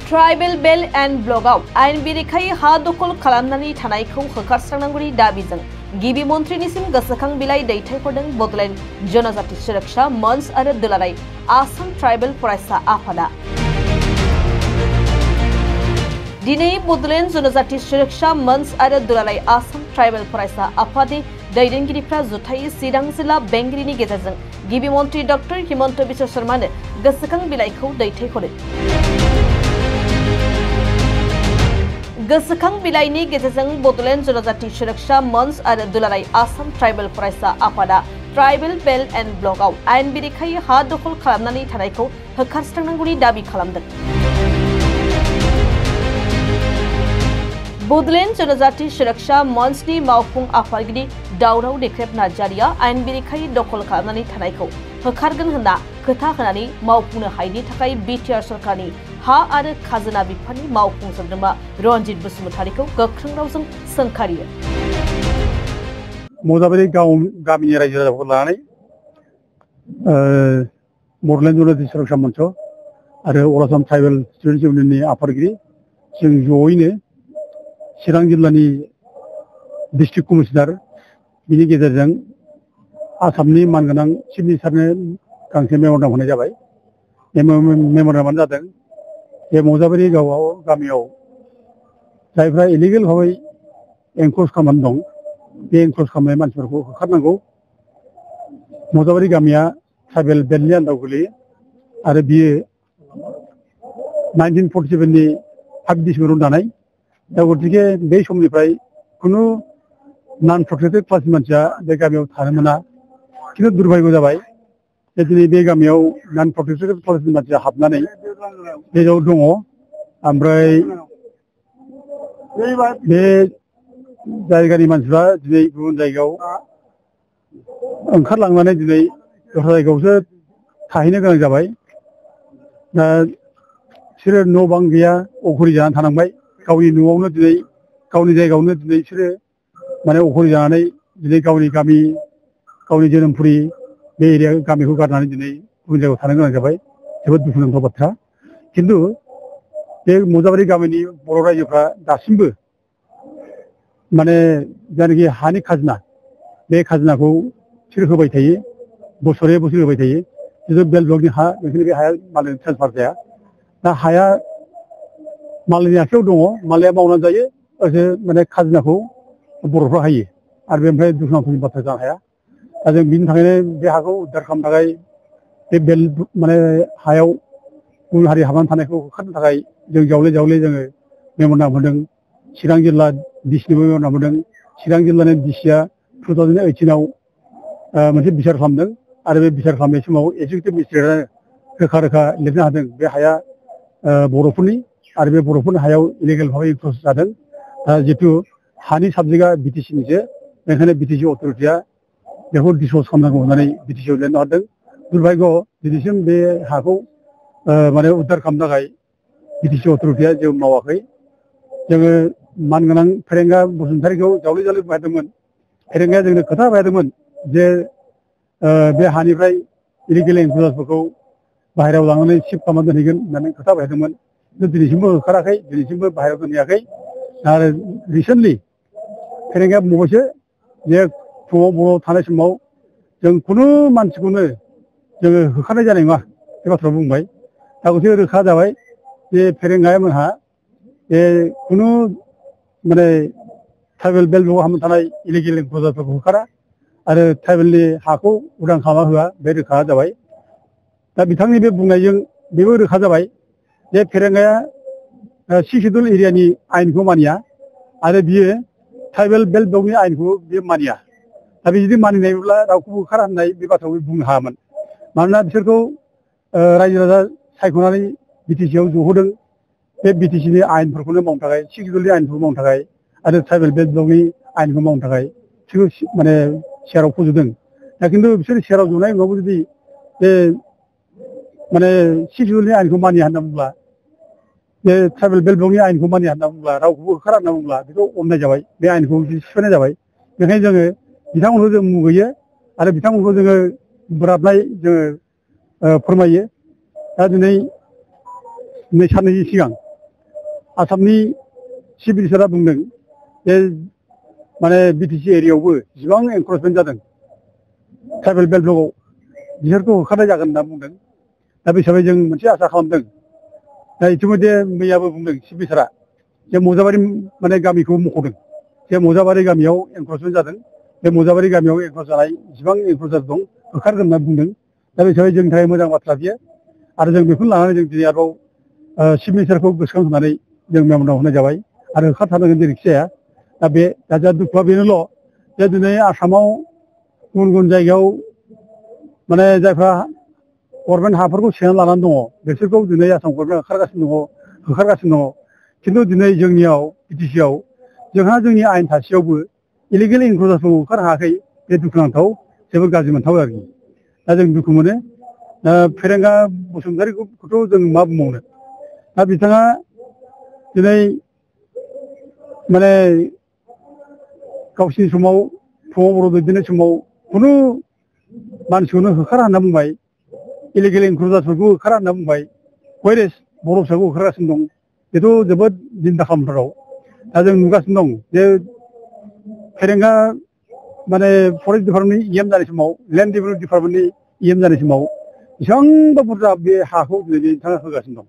Tribal belt and ब्लकआव आइन बेरेखायै हा दखल खालामनानै थानायखौ होखारस्रांनांगौनि दाबिजों गिबि मन्थ्रिनिसिम गोसोखां बिलाइ दैथायहरदों बड'लेण्ड जनजाति सुरक्षा मंच आरो दुलाराय आसाम ट्राइबल फरायसा आफादा। दिनै बड'लेण्ड जनजाति सुरक्षा मंच आरो दुलाराय आसाम ट्राइबल फरायसा आफादनि दैदेनगिरिफ्रा जथायै चिरां जिल्ला बेंगिरिनि गेजेरजों गिबि मन्थ्रि डक्टर हिमन्त बिश्व शर्मानो गोसोखां बिलाइखौ दैथायहरो। गोसोखां बिलाइनि गेजेरजों बड'लेण्ड जनजाति सुरक्षा मंच आरो दुलाराय आसाम ट्राइबल फरायसा आफादा ट्राइबल बेल्ट एंड ब्लकआव आइन बेरेखायै हा दखल खालामनानै थानायखौ होखारस्रांनांगौनि दाबि खालामदों। बड'लेण्ड जनजाति सुरक्षा मंचनि मावफुं आफादगिरि दावराव देख्रेब नार्जारिया आइन बेरेखायै दखल खालामनानै थानायखौ होखारगोन होनना खोथा होनानै मावफुंनो हायैनि थाखाय बिटिआर सरकारनि हा आरो खाजोना बिफाननि मावफुं सोद्रोमा रनजित बसुमतारीखौ गोख्रों रावजों सोंखारियो। मजाबारि गामिनि रायजो राजाफोरखौ लानानै बड'लेण्ड जनजाति सुरक्षा मंच आरो अल आसाम ट्राइबेल स्टुडेन्टस इउनियननि आफादगिरि जों जयैनो चिरां जिल्लानि डिस्ट्रिक्ट कमिशनार बिनि गेजेरजों आसामनि मानगोनां चिफ मिनिस्टारनो गांसे मेम'रेन्डाम होनाय जाबाय। बे मेम'रेन्डामानो जादों बे मजाबारि गामियाव जायफ्रा इलिगेल भाबै एनक्ल'ज खालामनानै दं बे एनक्ल'ज खालामनाय मानसिफोरखौ होखारनांगौ। मजाबारि गामिया ट्राइबेल बेल्टनि आन्दाराव गोलैयो आरो बियो 1947नि 5 डिसेम्बराव दानाय। दा गतिके बे समनिफ्राय खुनु नन प्रटेक्टेड क्लासनि मानसिया बे गामियाव थानो मोना। खिन्थु दुर्भाग्य जाबाय जे दिनै बे गामियाव नन प्रटेक्टेड क्लासनि मानसिया हाबनानै बेयाव दङ। ओमफ्राय बे जायगानि मानसिफ्रा दिनै गुबुन जायगायाव ओंखारलांनानै दिनै दस्रा जायगायावसो थाहैनो गोनां जाबाय। दा बिसोरो न' बां गैया, अखरि जानानै थानांबाय। गावनि न'आवनो दिनै गावनि जायगायावनो दिनै बिसोरो माने अखरि जानानै दिनै गावनि गामि गावनि जोनोमफुरि बे एरिया गामिखौ गारनानै दिनै गुबुन जायगायाव थानो गोनां जाबाय। जोबोद दुखुनांथाव बाथ्रा। खिन्थु बे मजाबारि गामिनि बर' रायजोफ्रा दासिमबो माने जायनाखि हानि खाजोना बे खाजोनाखौ बिसोर होबाय थायो, बोसोरै बोसोर होबाय थायो। जिथु बेल्ट ब्लकनि हा बेखायनो बे हाया मालायनो ट्रेन्सफार जाया। दा हाया मालायनि आखायाव दङ, मालाया मावनानै जायो, माने खाजोनाखौ बर'फ्रा हायो आरो बेनिफ्राय दुखुनांथावनि बाथ्रा जानो हाया। दा जों बिनि थाखायनो बे हाखौ उद्धार खालामनो थाखाय बे बेल्ट माने हायाव गुबुन हारि हाबनानै थानायखौ होखारनो थाखाय जों जावले जोङो मेम'रेन्डाम होदों। चिरां जिल्ला डिसिनोबो मेम'रेन्डाम होदों। चिरां जिल्लानि डिसिआ 2018आव मोनसे बिसार खालामदों आरो बे बिसार खालामनाय समाव एक्जिकिउटिभ मेजिस्ट्रेटआ रोखा लिरनो हादों बे हाया बर'फोरनि आरो बे बर'फोरनि हायाव इलिगेल भाबै एनक्ल'ज जादों। जितु हानि साबजेक्टआ बिटिसिनिसो, बेनिखायनो बिटिसि अथ'रिटिया बेखौ डिसप'ज खालामनांगौ होननानै बिटिसिआव लिरनो हादों। दुर्भाग्य दिनैसिम बे हाखौ माने उद्धार खालामनो थाखाय बिटिसि अथ'रिटिया जेबो मावाखै। जोङो मानगोनां फेरेंगा बसुमतारीखौ जावले बाहायदोंमोन। फेरेंगाया जोंनो खोथा बाहायदोंमोन जे बे हानिफ्राय इलिगेल एनक्ल'जारफोरखौ बाहेरायाव लांनानै शिफ्ट खालामना दोनहैगोन होननानै खोथा बाहायदोंमोन। खिन्थु दिनैसिमबो होखाराखै, दिनैसिमबो बाहेरायाव दोनहैयाखै। आरो रिसेन्टलि फेरेंगाया बुंबावबायसो जे फुङाव बर'आव थानाय समाव जों खुनु मानसिखौनो जोङो होखारनाय जानाय नङा बे बाथ्राखौ बुंबाय। दा गतिके रोखा जाबाय जे फेरेंगाया मोनहा जे खुनु माने ट्राइबेल बेल्ट ब्लकआव हाबनानै थानाय इलिगेल एनक्ल'जारफोरखौ होखारा आरो ट्राइबेलनि हाखौ उदां खालामना होआ, बे रोखा जाबाय। दा बिथांनि बे बुंनायजों बेबो रोखा जाबाय जे फेरेंगाया 6 सिडुल एरियानि आयेनखौ मानिया आरो बियो ट्राइबेल बेल्ट ब्लकनि आयेनखौ बियो मानिया। दा बे जुदि मानिनायब्ला रावखौबो होखारा होननाय बे बाथ्राखौ बुंनो हायामोन। मानोना बिसोरखौ रायजो राजा सायख'नानै बिटिसिआव जहोदों बे बिटिसिनि आयेनफोरखौनो मावनो थाखाय, 6 सिडुलनि आयेनखौ मावनो थाखाय आरो ट्राइबेल बेल्ट ब्लकनि आयेनखौ मावनो थाखाय बिसोरखौ माने चेयाराव फज'दों। दा खिन्थु बिसोर चेयाराव जनाय उनावबो जुदि बे माने 6 सिडुलनि आयेनखौ मानिया होनना बुंब्ला, बे ट्राइबेल बेल्ट ब्लकनि आयेनखौ मानिया होनना बुंब्ला, रावखौबो होखारा होनना बुंब्ला बेखौ अननाय जाबाय, बे आयेनखौ सिफायनाय जाबाय। बेखायनो जोङो बिथांमोनखौ जों मुगैयो आरो बिथांमोनखौ जोङो बोराबनाय जोङो फोरमायो। दा दिनै साननैसो सिगां आसामनि चिफ मिनिस्टारा बुंदों जे माने बिटिसि एरियायावबो जेसेबां एनक्रचमेन्ट जादों ट्राइबेल बेल्ट ब्लकआव बिसोरखौ होखारनाय जागोन होनना बुंदों। दा बे हिसाबै जों मोनसे आसा खालामदों। दा इतिमध्य मैयाबो बुंदों चिफ मिनिस्टारा जे मजाबारि माने गामिखौ मख'दों जे मजाबारि गामियाव एनक्रचमेन्ट जादों। बे मजाबारि गामियाव एनक्रच जानाय जेसेबां एनक्रचार दं होखारगोन होनना बुंदों। दा बे हिसाबै जोंनि थाखाय मोजां बाथ्रा बियो आरो जों बेखौनो लानानै जों दिनै आरोबाव चिफ मिनिस्टारखौ गोसोखांहोनानै जों मेम'रान्डाम होनाय जाबाय आरो होखारथारनांगोन जेरैखि जाया। दा बे दा दुखुआ बेनोल' जे दिनै आसामाव गुबुन गुबुन जायगायाव माने जायफ्रा गभर्नमेन्ट हाफोरखौ सेनानै लानानै दङ बिसोरखौ दिनै आसाम गभर्नमेन्टआ होखारगासिनो दङ। खिन्थु दिनै जोंनियाव बिटिसिआव जोंहा जोंनि आयेन थासेयावबो इलिगेल एनक्रचारखौ होखारनो हायाखै। बे दुखुनांथाव जोबोर गाज्रि मोनथाव आरोखि। दा जों दुखु मोनो। फेरेंगा बसुमतारिखौथ' जों मा बुंबावनो। दा बिथाङा दिनै माने गावसिनि समाव फुङाव बर' दैदेननाय समाव खुनु मानसिखौनो होखारा होनना बुंबाय। इलिगेल एनक्रचारफोरखौ होखारा होनना बुंबाय। वेरेस बर' फिसाखौ होखारगासिनो दं। बेथ' जोबोद निन्दा खालामथाव। दा जों नुगासिनो दं जे फेरेंगा माने फरेस्ट डिपार्टमेन्टनि EM जानाय समाव लेन्ड डेभेलपमेन्ट डिपार्टमेन्टनि EM जानाय समाव बेसेबांबा बुरजा बे हाखौ दिनै बिथाङा होगासिनो दं।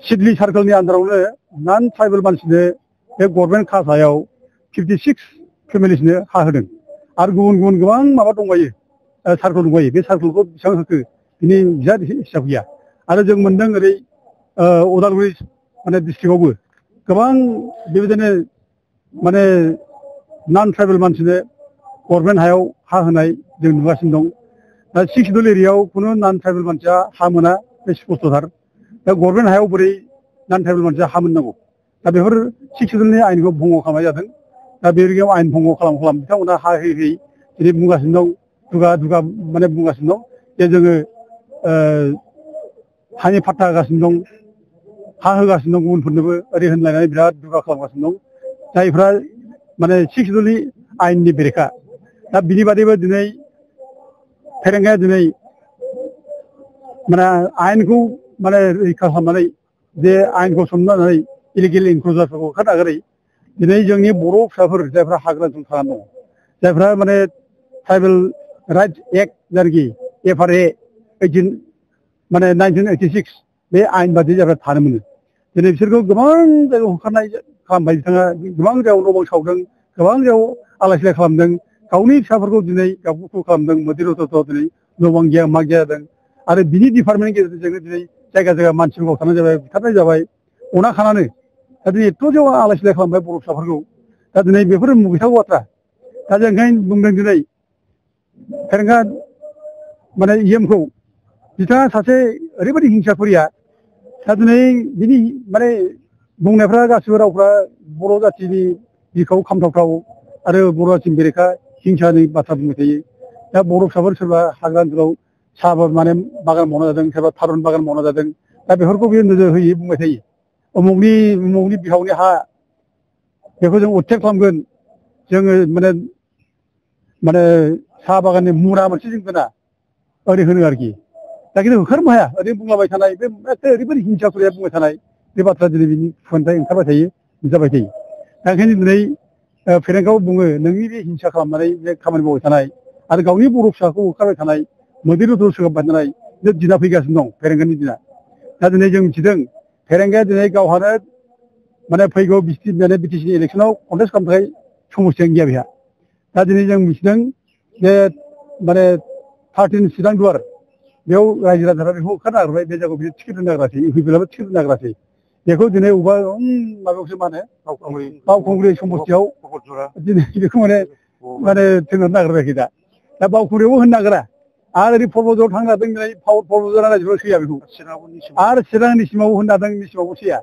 सिडली सार्कोलनि आन्दारावनो नन ट्राइबेल मानसिनो बे गभर्नमेन्ट खाथायाव 56 फेमिलिसनो हा होदों आरो गुबुन गुबुन गोबां माबा दंबायो सार्कोल दंबायो। बे सार्कोलखौ बेसेबां होखो बिनि बिराद हिसाब गैया। आरो जों मोनदों ओरै उदालगुरि माने डिस्ट्रिक्टआवबो गोबां बेबायदिनो माने नन ट्राइबेल मानसिनो गभर्नमेन्ट हायाव हा होनाय जों नुगासिनो दं। दा 6 शिड्युल एरियायाव खुनु नन ट्राइबेल मानसिया हा मोना बे स्पष्टथार। दा गभर्नमेन्ट हायाव बोरै नन ट्राइबेल मानसिया हा मोननांगौ। दा बेफोर 6 शिड्युलनि आयेनखौ भंग' खालामनाय जादों। दा बे रोखोम आयेन भंग' खालाम बिथांमोना हा होयै होयै दिनै बुंगासिनो दं दुगा माने बुंगासिनो दं जे जोङो हानि फाट्टा होगासिनो दं। हा होगासिनो दं गुबुनफोरनोबो ओरै होनलायनानै बिराद दुगा खालामगासिनो दं। जायफ्रा माने 6 शिड्युलनि आयेननि बेरेखा। दा बिनि बादैबो दिनै फेरेंगाया दिनै माने आयेनखौ माने रैखा खालामनानै जे आयेनखौ सोमनानै इलिगेल एनक्रचारफोरखौ होखारनो नागारै दिनै जोंनि बर' फिसाफोर जायफ्रा हाग्रा ओनसोल थानानै दङ जायफ्रा माने ट्राइबेल राइट्स एक्ट जायनाखि FRA 1986 बे आयेन बादि जायफ्रा थानो मोनो दिनै बिसोरखौ गोबां जायगायाव होखारनाय खालामबाय। बिथाङा गोबां जायगायाव न' बां सावदों गोबां जायगायाव आलाय सिलाय खालामदों। गावनि फिसाफोरखौ दिनै गावखौ खालामदों मोदै रथ' दिनै न' बां गैया मा गैया जादों। आरो बिनि डिपार्टमेन्टनि गेजेरजोंनो दिनै जायगा जायगा मानसिफोर गावथारनाय जाबाय बुथारनाय जाबाय अना खानानै। दा दिनै एथ' जायगायाव आलाय सिलाय खालामबाय बर' फिसाफोरखौ। दा दिनै बेफोर मुगैथाव बाथ्रा। दा जों ओंखायनो बुंदों दिनै फेरेंगा माने EMखौ बिथाङा सासे ओरैबायदि हिंसाखुरिया। दा दिनै बिनि माने बुंनायफ्रा गासिबो रावफ्रा बर' जाथिनि बिखायाव खामथावथाव आरो बर' जाथिनि बेरेखा हिंसानि बाथ्रा बुंबाय थायो। दा बर' फिसाफोर सोरबा हाग्रा ओनसोलाव साहा माने बागान मावना जादों सोरबा थारुन बागान मावना जादों। दा बेफोरखौ बियो नोजोर होयै बुंबाय थायो। उमुगनि बिहावनि हा बेखौ जों उदथेक खालामगोन। जोङो माने साहा बागाननि मुरा मोनसे जों दोना ओरै होनो आरोखि। दा खिन्थु होखारनोबो हाया ओरैनो बुंलाबाय थानाय बे ओरैबायदि हिंसाखुरिया बुंबाय थानाय बे बाथ्रा दिनै बिनि खुगानिफ्राय ओंखारबाय थायो जाबाय थायो। दा ओंखायनो दिनै फेरेंगाव बुङो नोंनि बे हिंसा खालामनानै बे खामानि मावबाय थानाय आरो गावनि बर' फिसाखौ होखारबाय थानाय मोदै रथ' सोगाबबाय थानाय बे दिना फैगासिनो दं फेरेंगानि दिना। दा दिनै जों मिथिदों फेरेंगाया दिनै गावहानो माने फैगौ बिटिसि इलेक्सनाव कन्टेस्ट खालामनो थाखाय समस्थियानो गैया बेहा। दा दिनै जों मिथिदों जे माने 13 चिरां दुवार बेयाव रायजो राजाफ्रा बेखौ होखारनो नागिरबाय। बे जायगायाव बियो टिकेट होनो नागिरासै इउपिपिएलआबो टिकेट होनो नागिरासै। बेखौ दिनै अबेबा माबायावसो मा होनो बावखुंग्रि समस्थियाव दिनै बेखौ माने थिनहरनो नागिरबाय दा। दा बावखुंग्रियावबो होनो नागिरा आरो ओरै पर्बतझाराव थांनो नागिरदों दिनै पर्बतझार रायजोफोरा सैया बेखौ आरो चिरांनि सिमावबो होनो नागिरदों निसिमावबो सैया।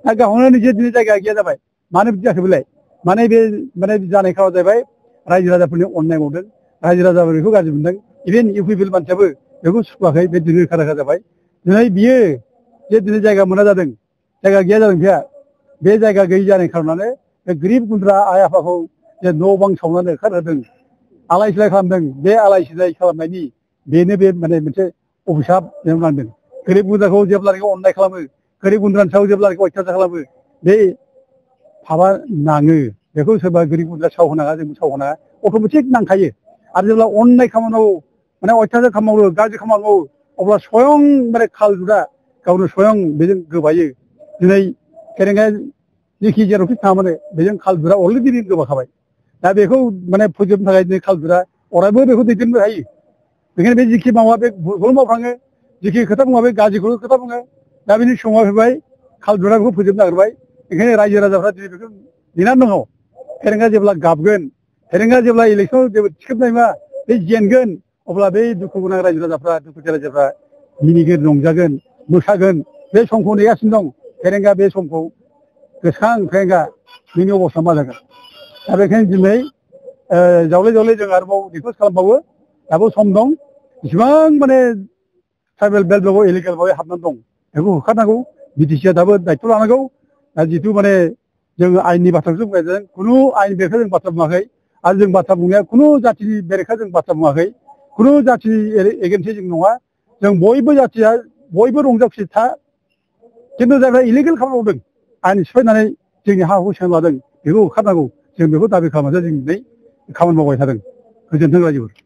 दा गावनो निजे दिनै जायगा गैया जाबाय। मानो बिदि जाखो बेलाय माने बे माने जानाय खारना जाहैबाय रायजो राजाफोरनि अननाय मावदों रायजो राजाफोर बेखौ गाज्रि मोनदों। इभेन इउपिपिएल मानसियाबो बेखौ सुखुवाखै बे दिनै रोखा रोखा जाबाय। दिनै बियो जे दिनै जायगा मोना जादों जायगा गैया जादों बिहा बे जायगा गैयि जानाय खारनानो बे गोरिब गुन्द्रा आइ आफाखौ जे न' बां सावनानै होखारहोदों आलाय सिलाय खालामदों। बे आलाय सिलाय खालामनायनि बेनो बे माने मोनसे अभिसाप नांदों। गोरिब गुन्द्राखौ जेब्लानोखि अननाय खालामो गोरिब गुन्द्रानि सायाव जेब्ला अयथासार खालामो बे भाबा नाङो बेखौ सोरबा गोरिब गुन्द्रा साव होनाङा जोंबो साव होनाङा अट'मेटिक नांखायो आरो जेब्ला अननाय खामानि मावो माने अयथासार खामानि मावो गाज्रि खामानि मावो अब्ला स्वयं माने खालजुरा गावनो स्वयं बेजों गोबायो दिनै फेरेंगाया जेखि जेरावखि थाङा माने बेजों खालजुरा अलरेडि गोबाखाबाय दा बेखौ माने फोजोबनो थाखाय दिनै खालजुरा अरायबो बेखौ दैदेननो हायो बेखायनो बे जिखि मावा बे भुलखौनो मावफ्राङो जिखि खोथा बुङा बे गाज्रिखौनो खोथा बुङो दा बेनि समाव फैबाय खालजुरा बेखौ फोजोबनो नागिरबाय बेखायनो रायजो राजाफ्रा दिनै बेखौ नेनानै दङ फेरेंगा जेब्ला गाबगोन फेरेंगा जेब्ला इलेक्सनाव जेबो थिखोबनाय नङा बे जेनगोन अब्ला बै दुखु गोनां रायजो राजाफ्रा दुखुथिया रायजोफ्रा मिनिगोन रंजागोन मोसागोन बे समखौ नेगासिनो दं फेरेंगा बे समखौ गोसोखां फेरेंगा नोंनि अबस्था मा जागोन दा बेखायनो दिनै जावले जावले जों आरोबाव रिकुवेस्ट खालामबावो दाबो सम दं इसिबां माने ट्राइबेल बेल्टआव इलिगेल भाबै हाबनानै दं बेखौ होखारनांगौ बिटिसिआ दाबो दायथ' लानांगौ दा जिथु माने जों आयेननि बाथ्राखौसो बुंनाय जादों खुनु आयेन बेरेखा जों बाथ्रा बुङाखै आरो जों बाथ्रा बुंनाया खुनु जाथिनि बेरेखा जों बाथ्रा बुङाखै खुनु जाथिनि एगेन्सै जों नङा जों बयबो जाथिया बयबो रंजा खुसि था खिन्थु जायफ्रा इलिगेल खामानि मावदों आयेन सिफायनानै जोंनि हा हुखौ सेना लादों बेखौ होखारनांगौ जों बेखौ दाबि खालामनासो जों दिनै खामानि मावबाय थादों गोजोन्थों रायजोफोर